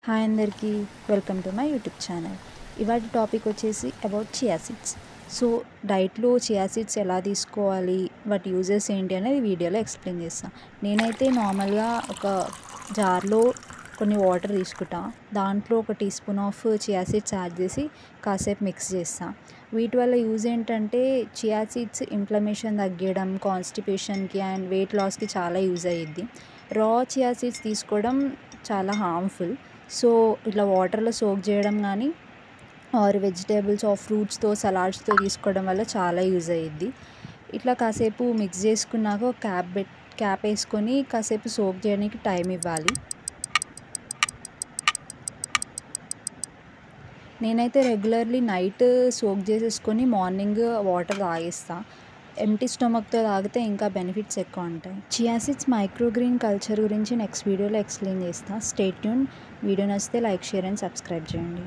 Hi అందరికీ, welcome to my YouTube channel. ఇవాటి topic వచ్చేసి అబౌట్ చియా సీడ్స్. సో డైట్లో చియా సీడ్స్ ఎలా తీసుకోవాలి, వాటి యూజెస్ ఏంటి అనేది వీడియోలో ఎక్స్ప్లెయిన్ చేస్తాను. నేనైతే నార్మల్గా ఒక జార్లో కొన్ని వాటర్ తీసుకుంటా, దాంట్లో ఒక teaspoon of chia seeds add చేసి కాసేపు మిక్స్ చేస్తాను. వీటి వల్ల యూజ్ ఏంటంటే చియా సీడ్స్ ఇన్ఫ్లమేషన్ తగ్గడం, కాన్స్టిపేషన్కి అండ్ వెయిట్ లాస్కి చాలా యూజ్ అయ్యిద్ది. రా చియా సీడ్స్ తీసుకోవడం చాలా హార్మ్ఫుల్. సో ఇట్లా వాటర్లో సోక్ చేయడం కానీ ఆర్ వెజిటేబుల్స్ ఆర్ ఫ్రూట్స్తో సలాడ్స్తో తీసుకోవడం వల్ల చాలా యూజ్ అయ్యిద్ది. ఇట్లా కాసేపు మిక్స్ చేసుకున్నాక ఒక క్యాప్ వేసుకొని కాసేపు సోక్ చేయడానికి టైం ఇవ్వాలి. నేనైతే రెగ్యులర్లీ నైట్ సోక్ చేసేసుకొని మార్నింగ్ వాటర్ తాగేస్తాను. ఎంటీ స్టమక్తో తాగితే ఇంకా బెనిఫిట్స్ ఎక్కువ ఉంటాయి. చియా సీడ్స్ మైక్రోగ్రీన్ కల్చర్ గురించి నెక్స్ట్ వీడియోలో ఎక్స్ప్లెయిన్ చేస్తాను. Stay tune. వీడియో నచ్చితే లైక్, షేర్ అండ్ సబ్స్క్రైబ్ చేయండి.